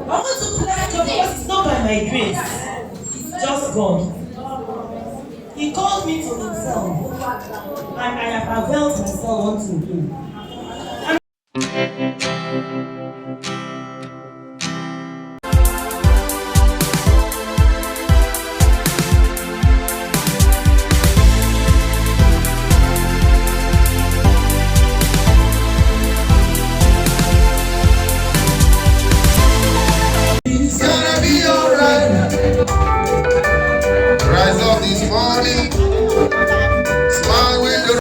I want to bless God because it's not by my grace. It's just God. He called me to himself, and I have availed myself unto him. It's gonna be alright. Rise up this morning, smile with the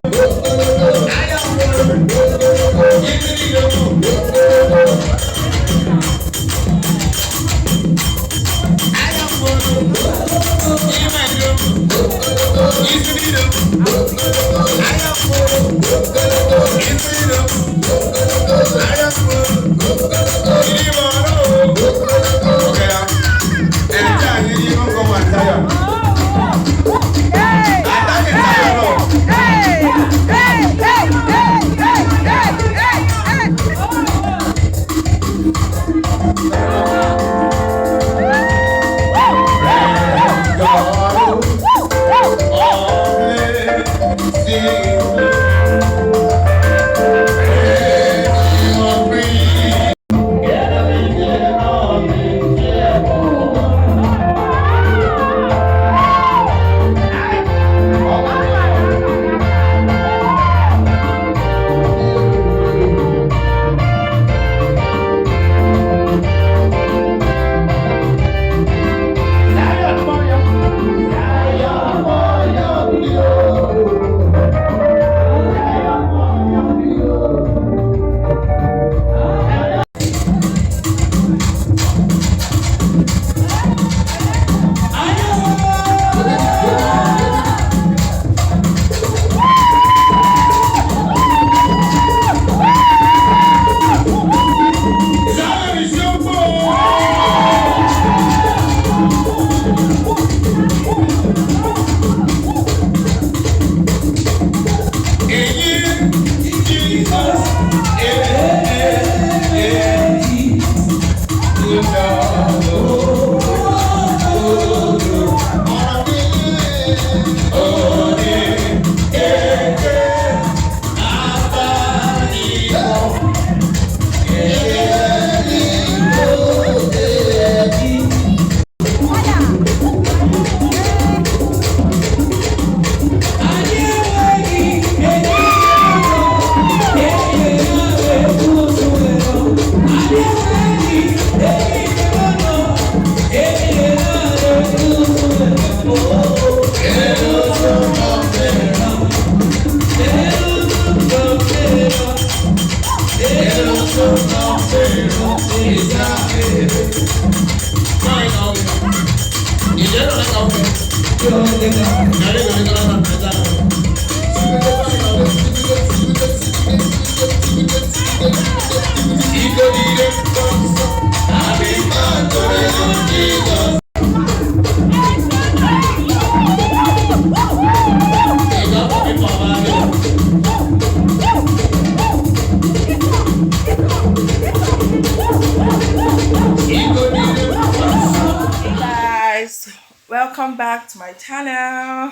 Welcome back to my channel.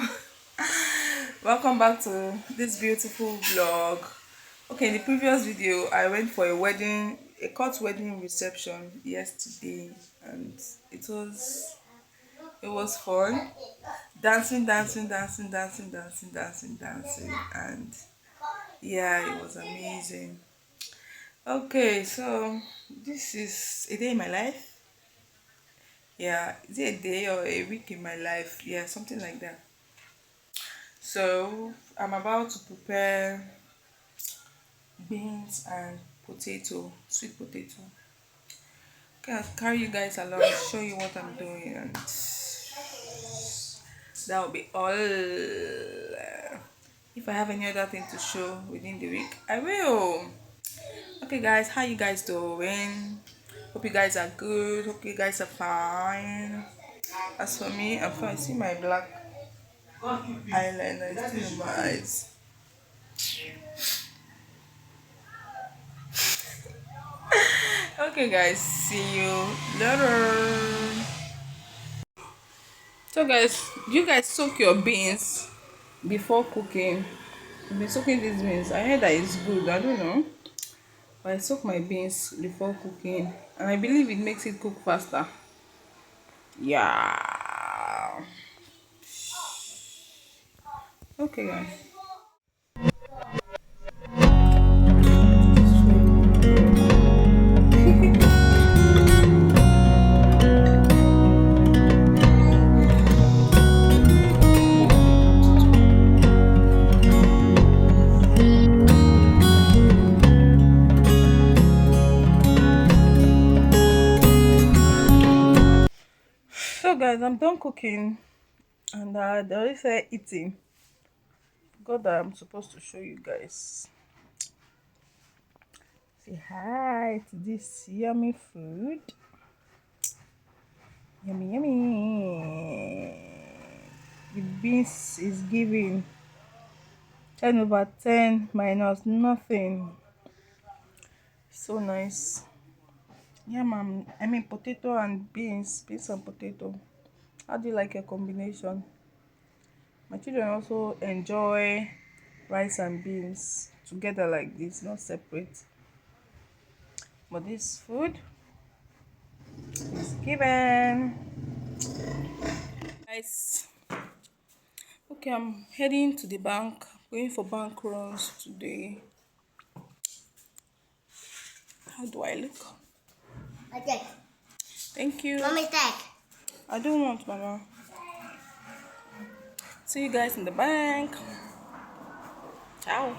Welcome back to this beautiful vlog. Okay, in the previous video I went for a court wedding reception yesterday, and it was fun. Dancing, and yeah, it was amazing. Okay, so this is a day in my life. Yeah, is it a day or a week in my life? Yeah, something like that. So I'm about to prepare beans and potato, sweet potato. Okay, I'll carry you guys along, show you what I'm doing, and that will be all. If I have any other thing to show within the week, I will. Okay, guys, how you guys doing? Hope you guys are good. Hope you guys are fine. As for me, I'm fine. See my black eyeliner is still in my eyes. Okay, guys, see you later. So, guys, do you guys soak your beans before cooking? I've been soaking these beans. I heard that it's good. I don't know. But I soak my beans before cooking, and I believe it makes it cook faster. Yeah. Okay, guys. So, guys, I'm done cooking, and they already said eating. God, that I'm supposed to show you guys. Say hi to this yummy food. Yummy, yummy. The beans is giving 10/10 minus nothing. So nice. Yeah, ma'am. I mean, potato and beans and potato. How do you like your combination? My children also enjoy rice and beans together like this, not separate. But this food is given. Guys, okay, I'm heading to the bank, going for bank runs today. How do I look? Okay. Thank you. Mommy, take. I don't want, Mama. See you guys in the bank. Ciao.